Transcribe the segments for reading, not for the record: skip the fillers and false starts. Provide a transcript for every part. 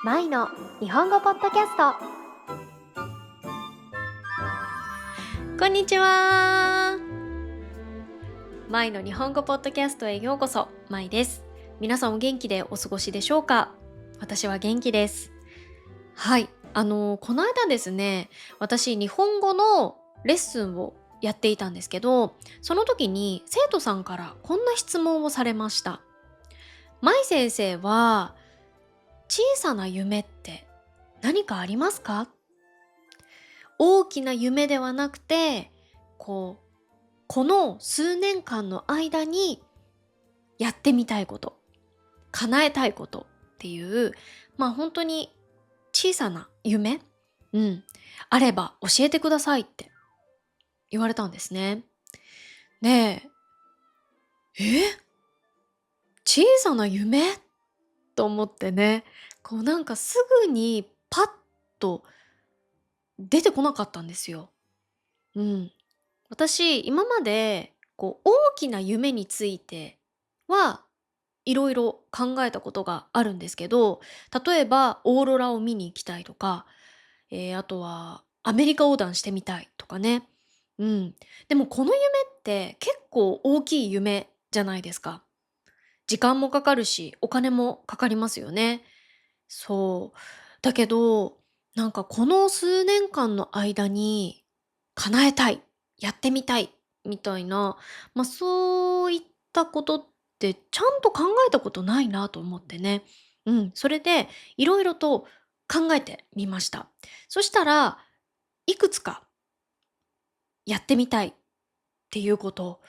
マイの日本語ポッドキャスト。こんにちは。マイの日本語ポッドキャストへようこそ。マイです。皆さんお元気でお過ごしでしょうか？私は元気です。はい。この間ですね、私日本語のレッスンをやっていたんですけど、その時に生徒さんからこんな質問をされました。マイ先生は小さな夢って何かありますか？大きな夢ではなくて、この数年間の間にやってみたいこと、叶えたいことっていう、本当に小さな夢、うん、あれば教えてくださいって言われたんですね。で、小さな夢と思ってね、なんかすぐにパッと出てこなかったんですよ。うん。私、今まで、大きな夢についてはいろいろ考えたことがあるんですけど、例えばオーロラを見に行きたいとか、あとはアメリカ横断してみたいとかね。うん。でもこの夢って結構大きい夢じゃないですか。時間もかかるし、お金もかかりますよね。そう。だけど、なんかこの数年間の間に叶えたい、やってみたいみたいな、そういったことってちゃんと考えたことないなと思ってね。うん、それでいろいろと考えてみました。そしたらいくつかやってみたいっていうこと、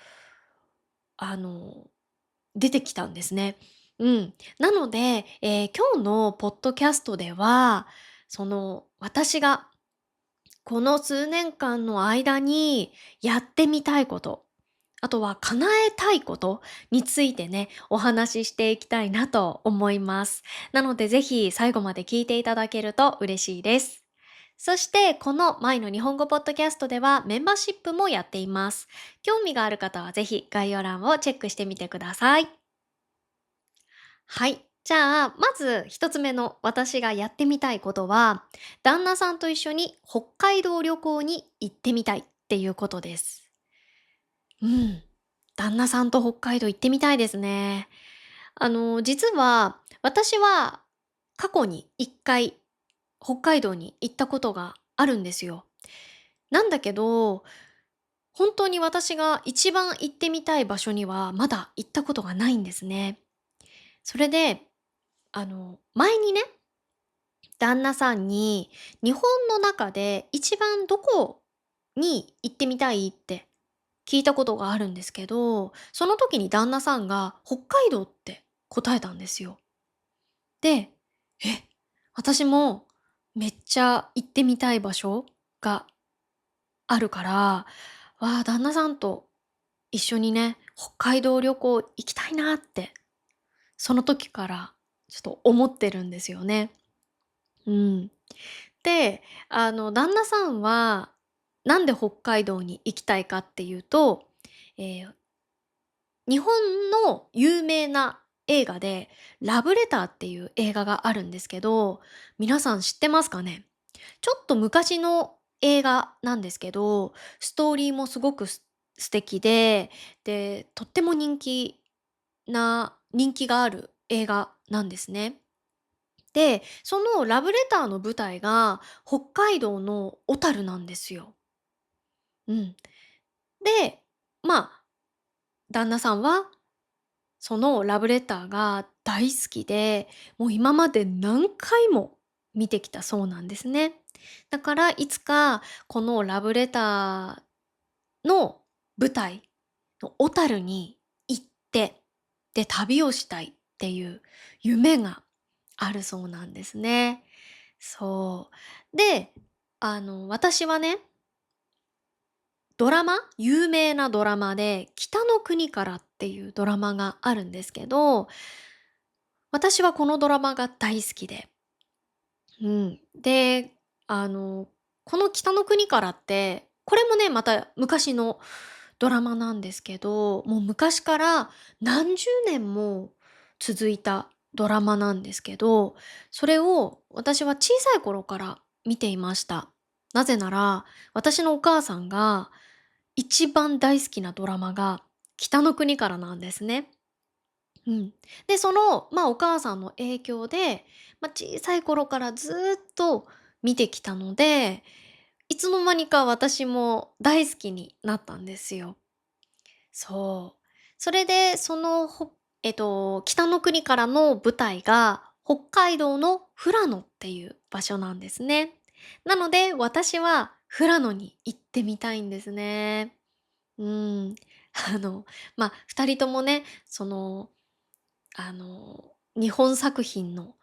あの、出てきたんですね。うん。なので、今日のポッドキャストでは、私がこの数年間の間にやってみたいこと、あとは叶えたいことについてね、お話ししていきたいなと思います。なのでぜひ最後まで聞いていただけると嬉しいです。そしてこのマイの日本語ポッドキャストではメンバーシップもやっています。興味がある方はぜひ概要欄をチェックしてみてください。はい。じゃあ、まず一つ目の私がやってみたいことは、旦那さんと一緒に北海道旅行に行ってみたいっていうことです。うん。旦那さんと北海道行ってみたいですね。実は私は過去に一回北海道に行ったことがあるんですよ。なんだけど、本当に私が一番行ってみたい場所にはまだ行ったことがないんですね。それで、前にね、旦那さんに日本の中で一番どこに行ってみたいって聞いたことがあるんですけど、その時に旦那さんが北海道って答えたんですよ。で、え、私もめっちゃ行ってみたい場所があるから、旦那さんと一緒にね、北海道旅行行きたいなって、その時からちょっと思ってるんですよね。うん。で、旦那さんは、なんで北海道に行きたいかっていうと、えー日本の有名な映画で、ラブレターっていう映画があるんですけど、皆さん知ってますかね？ちょっと昔の映画なんですけど、ストーリーもすごく素敵で、とっても人気がある映画なんですね。で、そのラブレターの舞台が北海道の小樽なんですよ。うん。で、旦那さんはそのラブレターが大好きで、もう今まで何回も見てきたそうなんですね。だからいつかこのラブレターの舞台の小樽に行って、で、旅をしたいっていう夢があるそうなんですね。そう。で、私はね、有名なドラマで、北の国からっていうドラマがあるんですけど、私はこのドラマが大好きで、うん。で、この北の国からって、これもね、また昔のドラマなんですけど、もう昔から何十年も続いたドラマなんですけど、それを私は小さい頃から見ていました。なぜなら、私のお母さんが一番大好きなドラマが北の国からなんですね。うん。で、お母さんの影響で、小さい頃からずーっと見てきたので、いつの間にか私も大好きになったんですよ。そう。それで、北の国からの舞台が北海道の富良野っていう場所なんですね。なので、私は富良野に行ってみたいんですね。うん。あの、二人ともね、日本作品の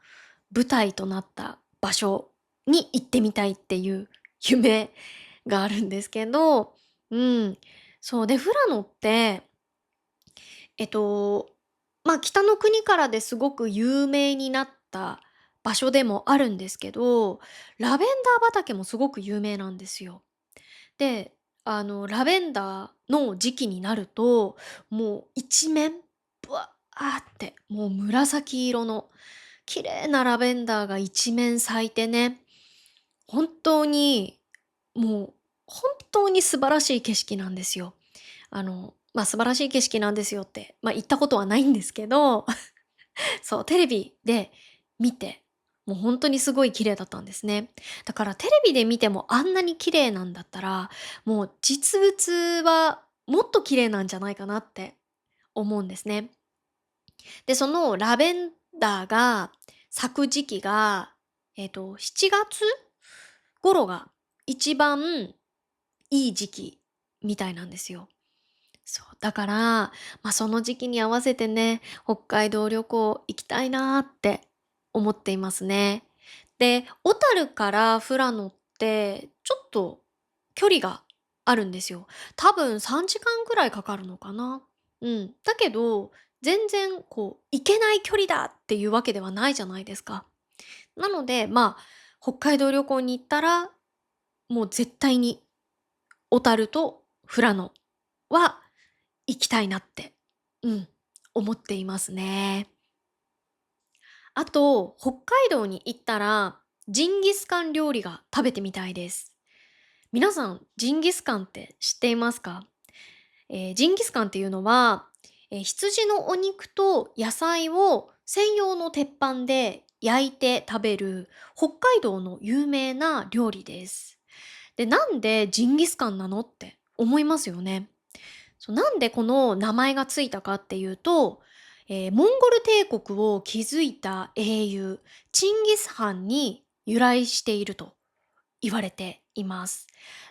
舞台となった場所に行ってみたいっていう夢があるんですけど、うん。そう、で、富良野ってえっと、北の国からですごく有名になった場所でもあるんですけど、ラベンダー畑もすごく有名なんですよ。で、ラベンダーの時期になると、もう一面、ブワーって、もう紫色の綺麗なラベンダーが一面咲いてね、本当に、もう本当に素晴らしい景色なんですよ。素晴らしい景色なんですよって、行ったことはないんですけど、そう、テレビで見て、もう本当にすごい綺麗だったんですね。だからテレビで見てもあんなに綺麗なんだったら、もう実物はもっと綺麗なんじゃないかなって思うんですね。で、そのラベンダーが咲く時期が、7月頃が一番いい時期みたいなんですよ。そう、だから、その時期に合わせてね、北海道旅行行きたいなーって思っていますね。で、小樽から富良野って、ちょっと距離があるんですよ。多分3時間ぐらいかかるのかな。うん。だけど、全然行けない距離だっていうわけではないじゃないですか。なので、北海道旅行に行ったら、もう絶対に小樽と富良野は行きたいなって、うん、思っていますね。あと、北海道に行ったら、ジンギスカン料理が食べてみたいです。皆さん、ジンギスカンって知っていますか？ジンギスカンっていうのは、羊のお肉と野菜を専用の鉄板で焼いて食べる北海道の有名な料理です。で、なんでジンギスカンなのって思いますよね。そう、なんでこの名前がついたかっていうと、モンゴル帝国を築いた英雄、チンギス・ハンに由来していると言われています。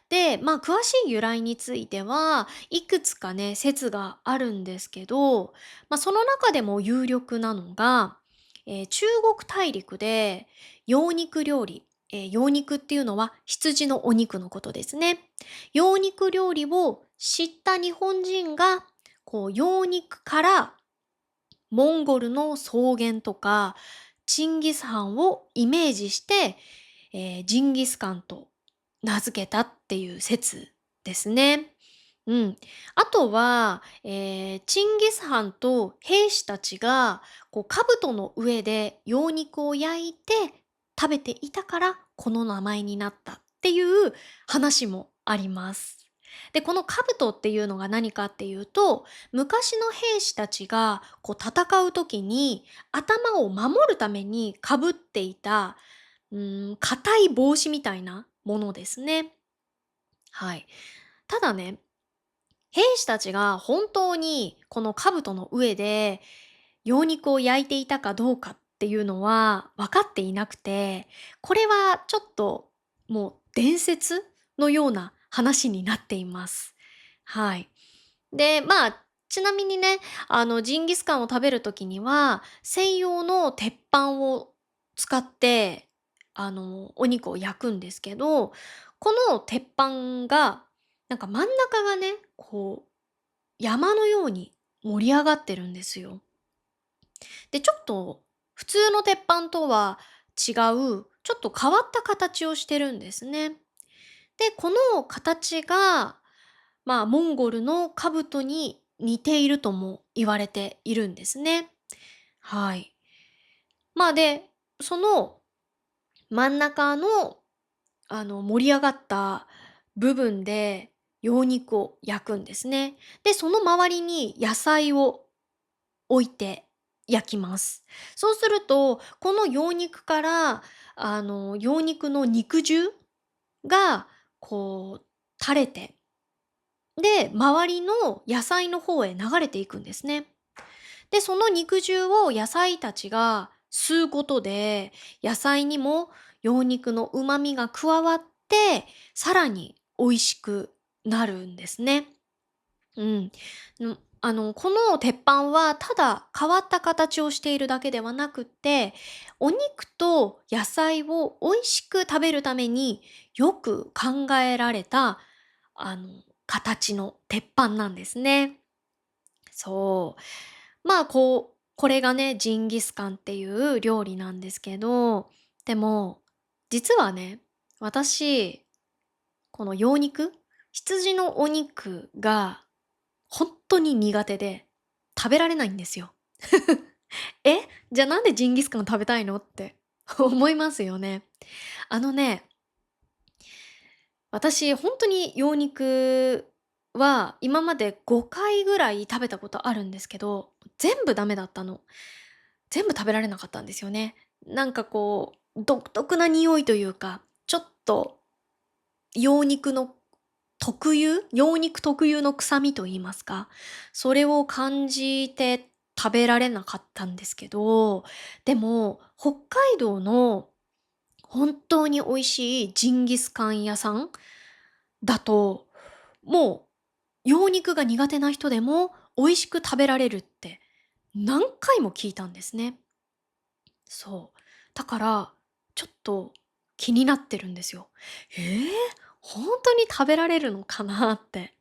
で、詳しい由来についてはいくつかね、説があるんですけど、その中でも有力なのが、中国大陸で羊肉料理、羊肉っていうのは羊のお肉のことですね。羊肉料理を知った日本人が、羊肉からモンゴルの草原とかチンギス・ハンをイメージして、ジンギスカンと名付けたっていう説ですね。うん。あとは、チンギス・ハンと兵士たちが、兜の上で羊肉を焼いて食べていたから、この名前になったっていう話もあります。で、この兜っていうのが何かっていうと、昔の兵士たちが戦う時に頭を守るためにかぶっていた、硬い帽子みたいなものですね。はい。ただね、兵士たちが本当にこの兜の上で羊肉を焼いていたかどうかっていうのは分かっていなくて、これはちょっともう伝説のような話になっています。はい。で、ちなみにね、ジンギスカンを食べる時には、専用の鉄板を使って、お肉を焼くんですけど、この鉄板が、なんか真ん中がね、山のように盛り上がってるんですよ。で、ちょっと普通の鉄板とは違う、ちょっと変わった形をしてるんですね。で、この形が、モンゴルの兜に似ているとも言われているんですね。はい。で、その真ん中の、盛り上がった部分で羊肉を焼くんですね。で、その周りに野菜を置いて焼きます。そうすると、この羊肉から、羊肉の肉汁が、こう、垂れて、で、周りの野菜の方へ流れていくんですね。で、その肉汁を野菜たちが吸うことで、野菜にも羊肉の旨味が加わって、さらに美味しくなるんですね。うん。この鉄板はただ変わった形をしているだけではなくって、お肉と野菜を美味しく食べるためによく考えられた、形の鉄板なんですね。そう。これがね、ジンギスカンっていう料理なんですけど、でも、実はね、私、この羊肉羊のお肉が本当に苦手で、食べられないんですよ。え、じゃあなんでジンギスカン食べたいのって思いますよね。あのね、私本当に羊肉は今まで5回ぐらい食べたことあるんですけど、全部ダメだったの。全部食べられなかったんですよね。なんかこう、独特な匂いというか、ちょっと羊肉の羊肉特有の臭みと言いますか、それを感じて食べられなかったんですけど、でも、北海道の本当に美味しいジンギスカン屋さんだと、もう羊肉が苦手な人でも美味しく食べられるって何回も聞いたんですね。そう。だから、ちょっと気になってるんですよ。ええ、ほんとに食べられるのかなって。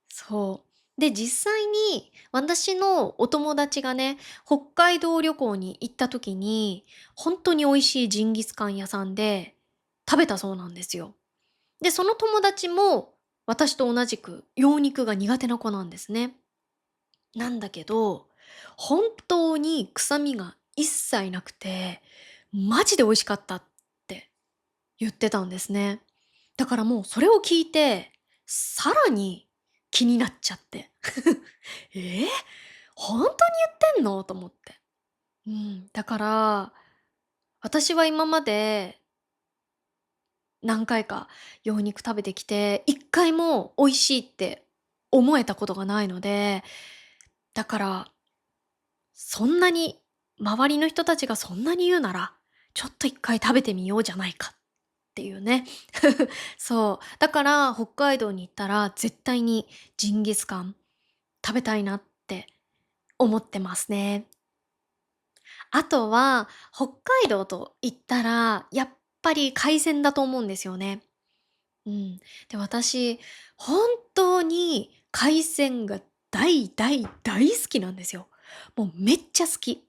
そう。で、実際に私のお友達がね、北海道旅行に行った時に、ほんとに美味しいジンギスカン屋さんで食べたそうなんですよ。で、その友達も私と同じく羊肉が苦手な子なんですね。なんだけど、本当に臭みが一切なくて、マジで美味しかったって言ってたんですね。だからもうそれを聞いて、さらに気になっちゃって。ええ、本当に言ってんのと思って。うん、だから、私は今まで何回か羊肉食べてきて、一回も美味しいって思えたことがないので、だからそんなに、周りの人たちがそんなに言うなら、ちょっと一回食べてみようじゃないかっていうね。そう。だから北海道に行ったら絶対にジンギスカン食べたいなって思ってますね。あとは、北海道と言ったら、やっぱり海鮮だと思うんですよね。うん。で、私、本当に海鮮が大大大好きなんですよ。もうめっちゃ好き。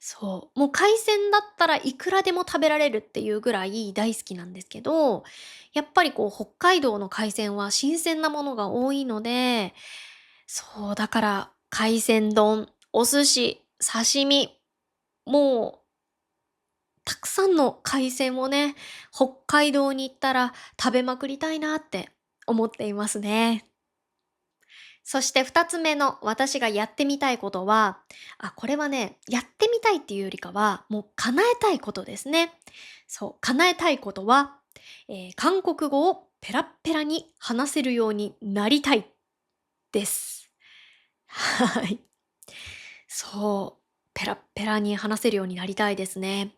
そう。もう海鮮だったらいくらでも食べられるっていうぐらい大好きなんですけど、やっぱりこう北海道の海鮮は新鮮なものが多いので、そう、だから海鮮丼、お寿司、刺身、もうたくさんの海鮮をね、北海道に行ったら食べまくりたいなって思っていますね。そして2つ目の私がやってみたいことは、これはね、やってみたいっていうよりかは、もう叶えたいことですね。そう、叶えたいことは、韓国語をペラッペラに話せるようになりたいです。はい。そう、ペラッペラに話せるようになりたいですね。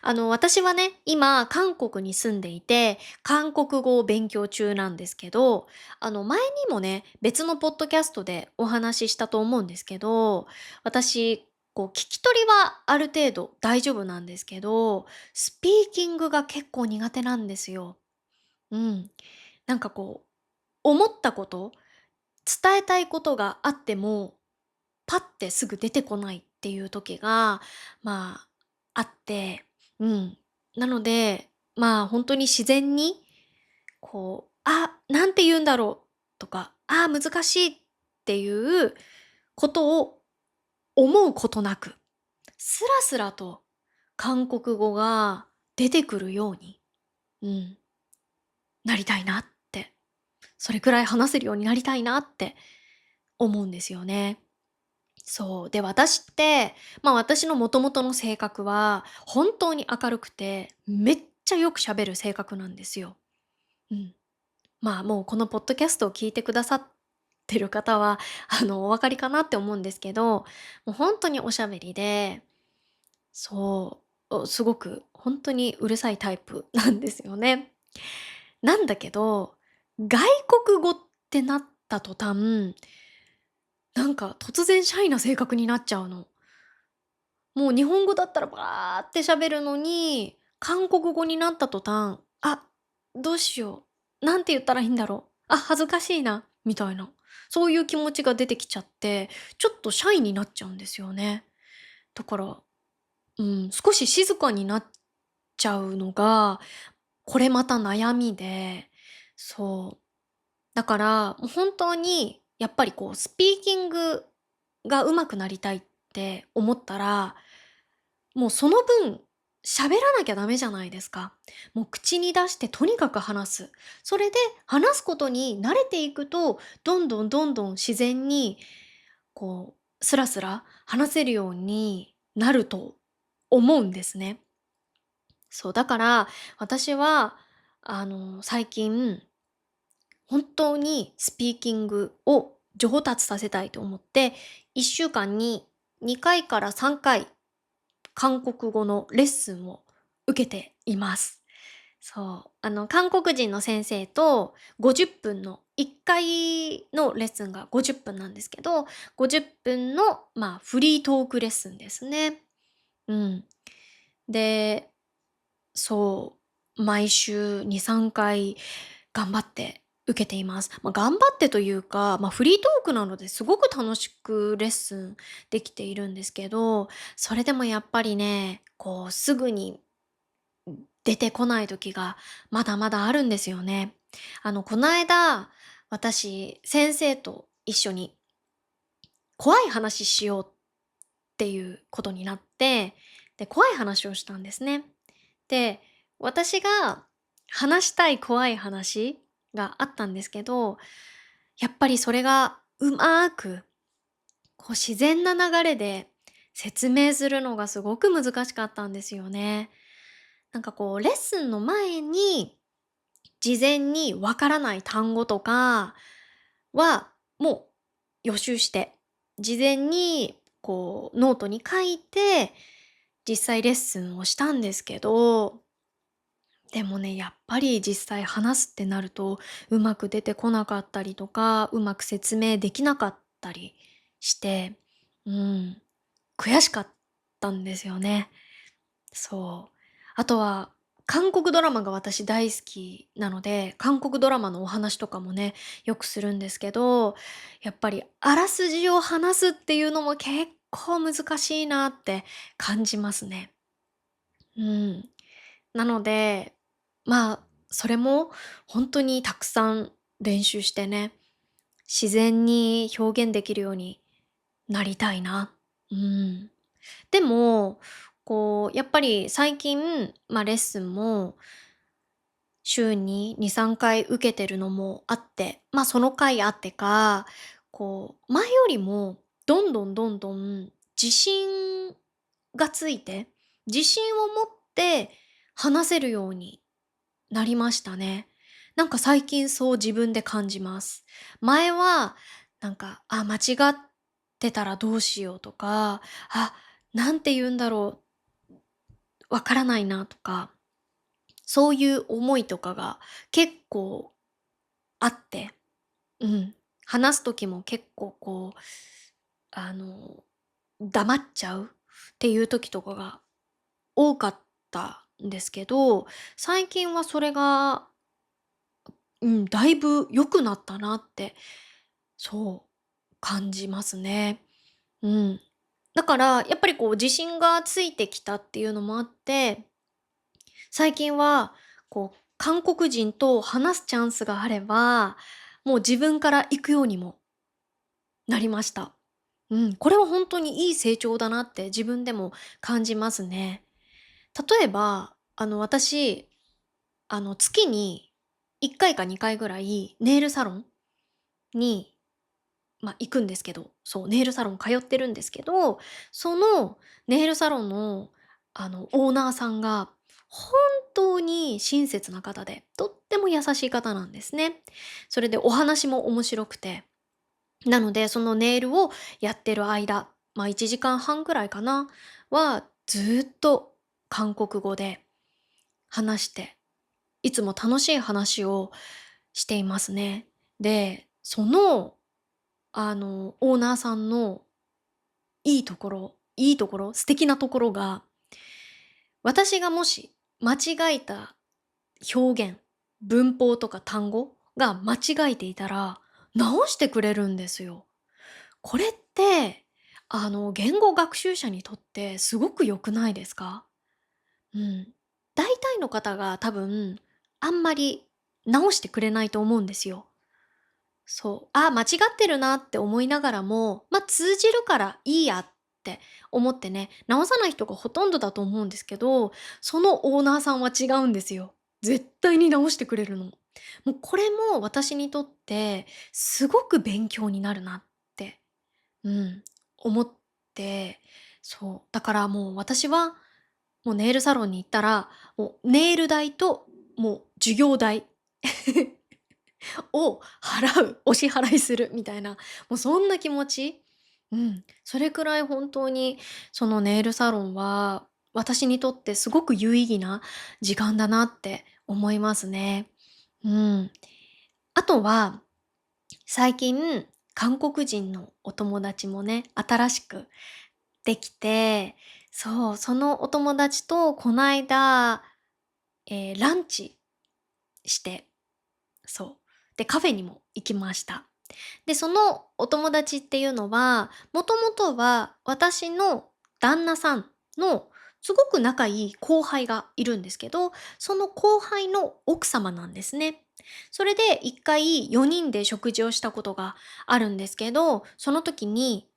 私はね、今、韓国に住んでいて、韓国語を勉強中なんですけど、前にもね、別のポッドキャストでお話ししたと思うんですけど、私、こう、聞き取りはある程度大丈夫なんですけど、スピーキングが結構苦手なんですよ。うん。なんかこう、思ったこと、伝えたいことがあっても、パッてすぐ出てこないっていう時が、あって、うん。なので、本当に自然に、こう、なんて言うんだろうとか、難しいっていうことを思うことなく、スラスラと韓国語が出てくるように、うん、なりたいなって、それくらい話せるようになりたいなって思うんですよね。そう。で、私って、私のもともとの性格は、本当に明るくて、めっちゃよく喋る性格なんですよ。うん。もうこのポッドキャストを聞いてくださってる方は、お分かりかなって思うんですけど、もう本当におしゃべりで、そう、すごく本当にうるさいタイプなんですよね。なんだけど、外国語ってなった途端、なんか突然シャイな性格になっちゃうの。もう日本語だったらバーって喋るのに、韓国語になった途端、どうしよう。なんて言ったらいいんだろう。恥ずかしいな、みたいな。そういう気持ちが出てきちゃって、ちょっとシャイになっちゃうんですよね。だから、少し静かになっちゃうのが、これまた悩みで、そう。だから、もう本当に、やっぱりこう、スピーキングが上手くなりたいって思ったら、もうその分、喋らなきゃダメじゃないですか。もう口に出してとにかく話す。それで話すことに慣れていくと、どんどんどんどん自然に、スラスラ話せるようになると思うんですね。そう、だから私は、最近、本当にスピーキングを上達させたいと思って、1週間に2回から3回韓国語のレッスンを受けています。そう。韓国人の先生と50分の1回のレッスンが50分なんですけど、50分の、フリートークレッスンですね。うん。で、そう、毎週2、3回頑張って受けています。頑張ってというか、フリートークなのですごく楽しくレッスンできているんですけど、それでもやっぱりね、すぐに出てこない時がまだまだあるんですよね。この間、私、先生と一緒に怖い話しようっていうことになって、で、怖い話をしたんですね。で、私が話したい怖い話があったんですけど、やっぱりそれがうまく、自然な流れで説明するのがすごく難しかったんですよね。レッスンの前に、事前にわからない単語とかは、もう予習して、事前にノートに書いて、実際レッスンをしたんですけど、でもね、やっぱり実際話すってなると、うまく出てこなかったりとか、うまく説明できなかったりして、うん、悔しかったんですよね。そう。あとは、韓国ドラマが私大好きなので、韓国ドラマのお話とかもね、よくするんですけど、やっぱりあらすじを話すっていうのも結構難しいなって感じますね。うん。なので、それも本当にたくさん練習してね、自然に表現できるようになりたいな。うん。でも、やっぱり最近、レッスンも週に2、3回受けてるのもあって、その回あってか、前よりもどんどんどんどん自信がついて、自信を持って話せるようになりましたね。最近そう自分で感じます。前は、間違ってたらどうしようとか、なんて言うんだろう、わからないなとか、そういう思いとかが結構あって、うん。話す時も結構あの、黙っちゃうっていう時とかが多かったんですけど、最近はそれがだいぶ良くなったなって、そう感じますね。うん。だから、やっぱり自信がついてきたっていうのもあって、最近は、韓国人と話すチャンスがあれば、もう自分から行くようにもなりました。これは本当にいい成長だなって自分でも感じますね。例えば、私、月に1回か2回ぐらいネイルサロンに、行くんですけど、そう、ネイルサロン通ってるんですけど、そのネイルサロンの、オーナーさんが本当に親切な方で、とっても優しい方なんですね。それでお話も面白くて、なので、そのネイルをやってる間、1時間半ぐらいかな、は、ずっと韓国語で話して、いつも楽しい話をしていますね。で、オーナーさんのいいところ、素敵なところが、私がもし間違えた表現、文法とか単語が間違えていたら、直してくれるんですよ。これって、言語学習者にとってすごく良くないですか？うん。大体の方が多分、あんまり直してくれないと思うんですよ。そう、間違ってるなって思いながらも、通じるからいいやって思ってね、直さない人がほとんどだと思うんですけど、そのオーナーさんは違うんですよ。絶対に直してくれるの。もうこれも私にとってすごく勉強になるなって、うん、思って、そう、だからもう私は、もうネイルサロンに行ったら、もうネイル代と、もう授業代をお支払いするみたいな、もうそんな気持ち。うん。それくらい本当にそのネイルサロンは、私にとってすごく有意義な時間だなって思いますね。うん。あとは、最近、韓国人のお友達もね、新しくできて、そう、そのお友達とこないだ、ランチして、そう。で、カフェにも行きました。で、そのお友達っていうのは、もともとは私の旦那さんのすごく仲いい後輩がいるんですけど、その後輩の奥様なんですね。それで一回4人で食事をしたことがあるんですけど、その時に、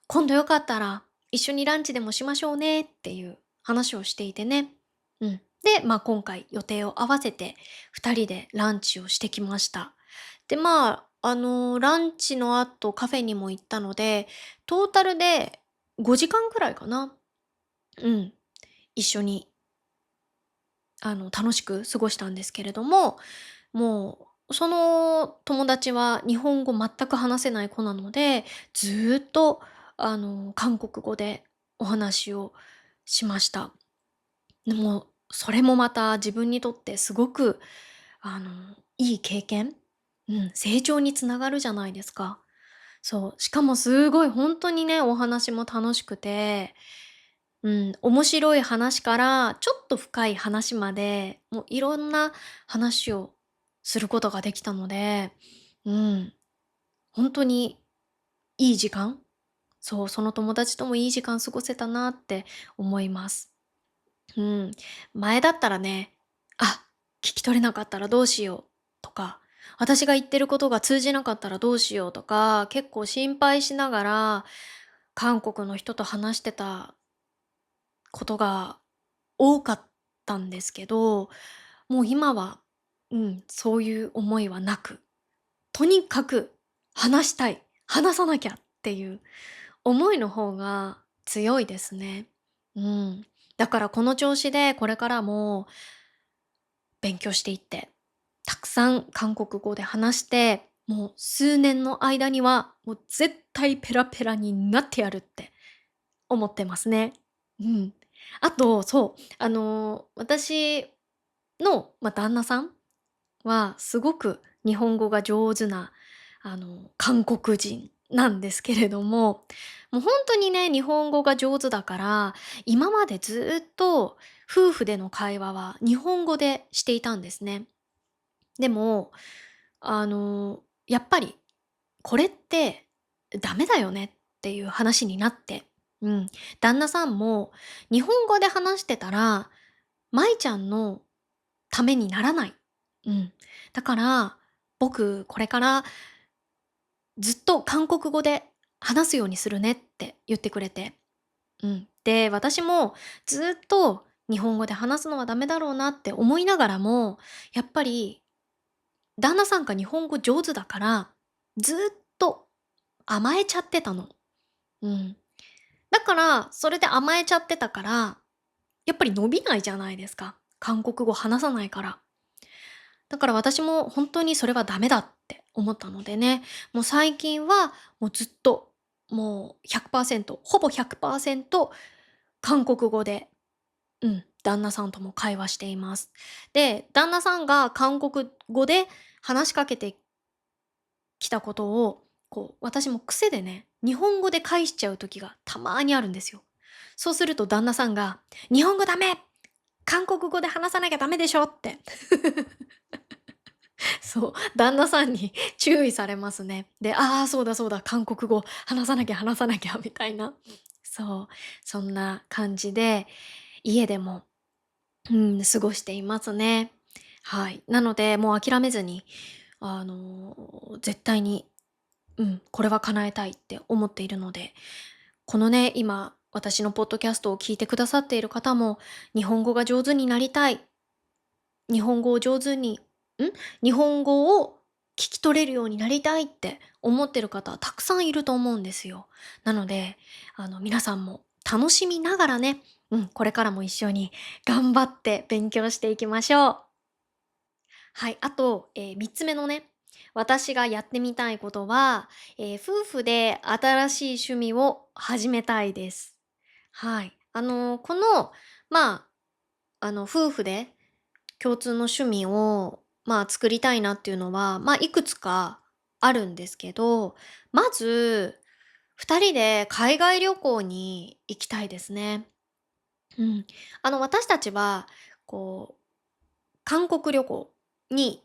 今度よかったら一緒にランチでもしましょうねっていう話をしていてね。うん。で、今回予定を合わせて2人でランチをしてきました。で、ランチの後カフェにも行ったので、トータルで5時間くらいかな。うん。一緒に、楽しく過ごしたんですけれども、もう、その友達は日本語全く話せない子なので、ずーっと、韓国語でお話をしました。でも、それもまた自分にとってすごく、いい経験、成長につながるじゃないですか。そう、しかもすごい本当にね、お話も楽しくて、面白い話からちょっと深い話まで、もういろんな話をすることができたので、うん、本当にいい時間、そう、その友達ともいい時間過ごせたなって思います。うん。前だったらね、聞き取れなかったらどうしようとか、私が言ってることが通じなかったらどうしようとか、結構心配しながら、韓国の人と話してたことが多かったんですけど、もう今は、そういう思いはなく、とにかく話したい、話さなきゃっていう思いの方が強いですね。うん。だからこの調子でこれからも勉強していって、たくさん韓国語で話して、もう数年の間には、もう絶対ペラペラになってやるって思ってますね。うん。あと、そう、私の、旦那さんはすごく日本語が上手な、韓国人なんですけれども、もう本当にね、日本語が上手だから、今までずっと夫婦での会話は日本語でしていたんですね。でも、やっぱりこれってダメだよねっていう話になって、うん。旦那さんも日本語で話してたら、舞ちゃんのためにならない。うん。だから、僕これからずっと韓国語で話すようにするねって言ってくれて。うん。で、私もずっと日本語で話すのはダメだろうなって思いながらも、やっぱり旦那さんが日本語上手だから、ずっと甘えちゃってたの。うん。だから、それで甘えちゃってたから、やっぱり伸びないじゃないですか。韓国語話さないから。だから私も本当にそれはダメだって思ったのでね、もう最近はもうずっと、もう100%、ほぼ100%韓国語で、旦那さんとも会話しています。で、旦那さんが韓国語で話しかけてきたことを、私も癖でね、日本語で返しちゃう時がたまにあるんですよ。そうすると旦那さんが、日本語ダメ、韓国語で話さなきゃダメでしょってそう、旦那さんに注意されますね。で、ああ、そうだそうだ、韓国語話さなきゃ話さなきゃみたいな。そう、そんな感じで、家でも、過ごしていますね。はい。なので、もう諦めずに、絶対に、これは叶えたいって思っているので、このね、今、私のポッドキャストを聞いてくださっている方も、日本語が上手になりたい、日本語を上手に日本語を聞き取れるようになりたいって思ってる方たくさんいると思うんですよ。なので、皆さんも楽しみながらね、これからも一緒に頑張って勉強していきましょう。はい、あと、3つ目のね、私がやってみたいことは、夫婦で新しい趣味を始めたいです。はい。ま夫婦で共通の趣味を、作りたいなっていうのは、いくつかあるんですけど、まず、2人で海外旅行に行きたいですね。うん。私たちは、こう、韓国旅行に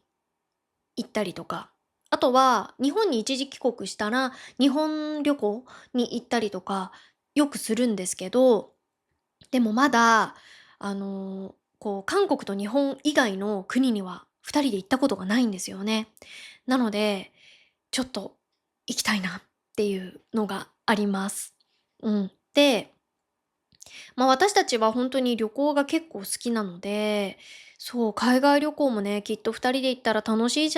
行ったりとか、あとは日本に一時帰国したら、日本旅行に行ったりとか、よくするんですけど、でもまだ、韓国と日本以外の国には2人で行ったことがないんですよね。なので、ちょっと行きたいなっていうのがあります。で、私たちは本当に旅行が結構好きなので、そう、海外旅行もね、きっと2人で行ったら楽しいん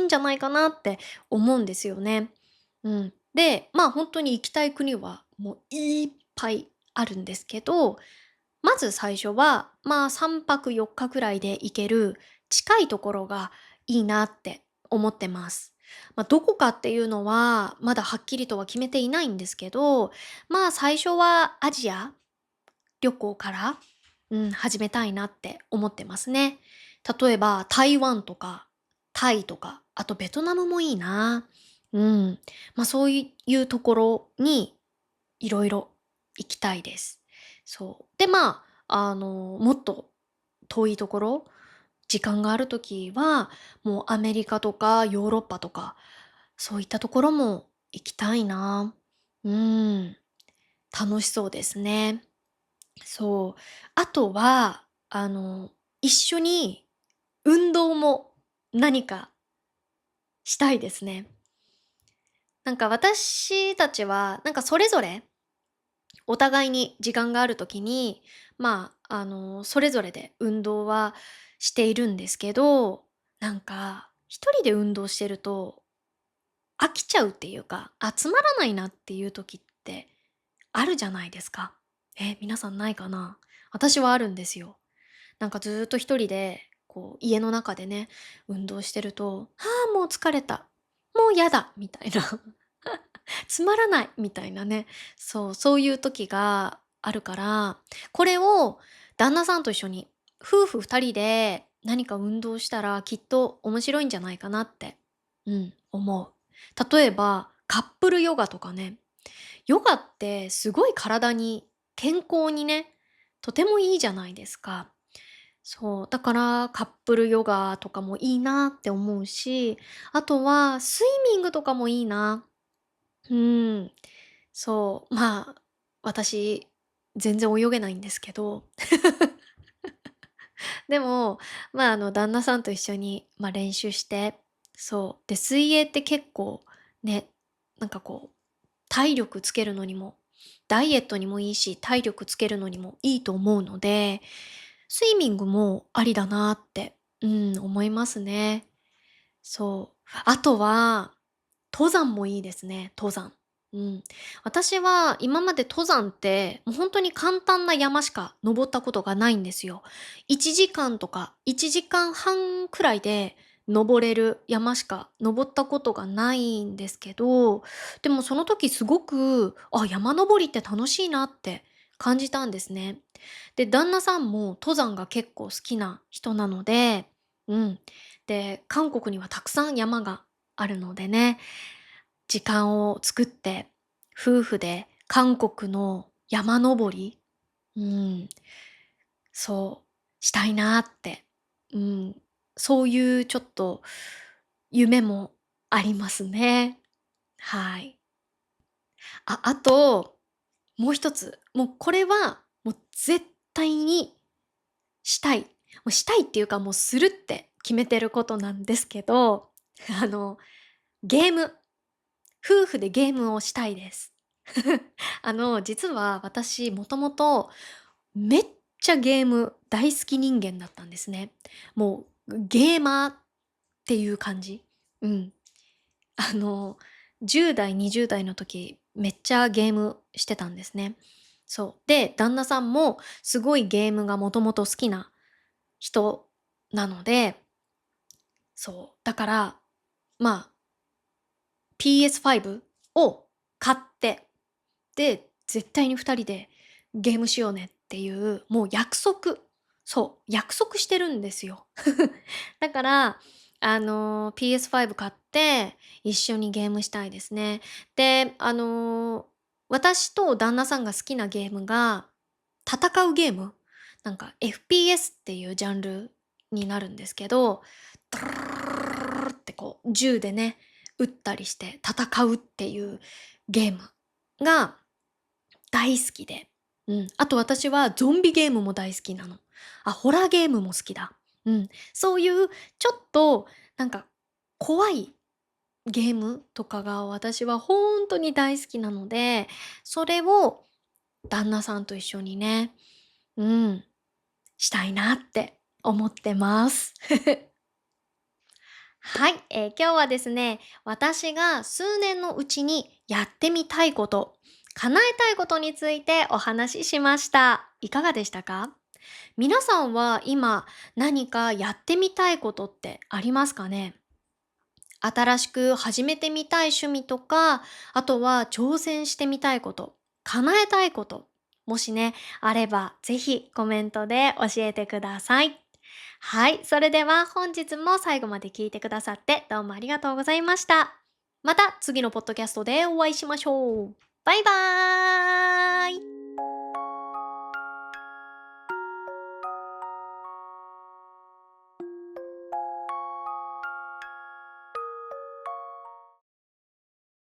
じゃないかなって思うんですよね。で、本当に行きたい国はもういっぱいあるんですけど、まず最初は、3泊4日くらいで行ける近いところがいいなって思ってます。どこかっていうのは、まだはっきりとは決めていないんですけど、最初はアジア旅行から、始めたいなって思ってますね。例えば台湾とか、タイとか、あとベトナムもいいな。そういうところにいろいろ行きたいです。そう。で、もっと遠いところ、時間があるときは、もうアメリカとかヨーロッパとか、そういったところも行きたいな。うん、楽しそうですね。そう。あとは、一緒に運動も何かしたいですね。なんか私たちは、なんかそれぞれお互いに時間がある時に、それぞれで運動はしているんですけど、なんか一人で運動してると飽きちゃうっていうか、つまらないなっていう時ってあるじゃないですか。皆さんないかな？私はあるんですよ。なんかずーっと一人で、家の中でね、運動してると、もう疲れた。もうやだみたいな。つまらないみたいなね。そう、そういう時があるから、これを旦那さんと一緒に、夫婦二人で何か運動したらきっと面白いんじゃないかなって、思う。例えば、カップルヨガとかね。ヨガってすごい体に、健康にね、とてもいいじゃないですか。そう、だからカップルヨガとかもいいなって思うし、あとはスイミングとかもいいな。うん。そう、私、全然泳げないんですけど、でも、旦那さんと一緒に、練習して、そう、で、水泳って結構ね、なんか体力つけるのにもダイエットにもいいし、体力つけるのにもいいと思うので、スイミングもありだなって、思いますね。そう。あとは、登山もいいですね、登山。うん。私は今まで登山って、もう本当に簡単な山しか登ったことがないんですよ。1時間とか1時間半くらいで登れる山しか登ったことがないんですけど、でもその時すごく、山登りって楽しいなって感じたんですね。で、旦那さんも登山が結構好きな人なので、うん。で、韓国にはたくさん山があるのでね、時間を作って、夫婦で韓国の山登り、うん、そう、したいなって、うん、そういうちょっと夢もありますね。はい。あと、もう一つ、もうこれは、もう絶対にしたい。もうしたいっていうか、もうするって決めてることなんですけど、あの、ゲーム。夫婦でゲームをしたいです。実は私もともとめっちゃゲーム大好き人間だったんですね。もうゲーマーっていう感じ。うん。あの、10代、20代の時めっちゃゲームしてたんですね。そう。で、旦那さんもすごいゲームがもともと好きな人なので、そう。だから、まあ、PS5 を買ってで、絶対に2人でゲームしようねっていう、もう約束そう、約束してるんですよ。だから、PS5 買って、一緒にゲームしたいですね。で、私と旦那さんが好きなゲームが、戦うゲーム、なんか FPS っていうジャンルになるんですけど、ドルルルルルルってこう銃でね、撃ったりして戦うっていうゲームが大好きで。うん。あと私はゾンビゲームも大好きなの。ホラーゲームも好きだ。うん。そういうちょっとなんか怖いゲームとかが私はほんとに大好きなので、それを旦那さんと一緒にね、うん、したいなって思ってます。はい、今日はですね、私が数年のうちにやってみたいこと、叶えたいことについてお話ししました。いかがでしたか？皆さんは今何かやってみたいことってありますかね？新しく始めてみたい趣味とか、あとは挑戦してみたいこと、叶えたいこと、もしね、あればぜひコメントで教えてください。はい、それでは本日も最後まで聞いてくださってどうもありがとうございました。また次のポッドキャストでお会いしましょう。バイバーイ。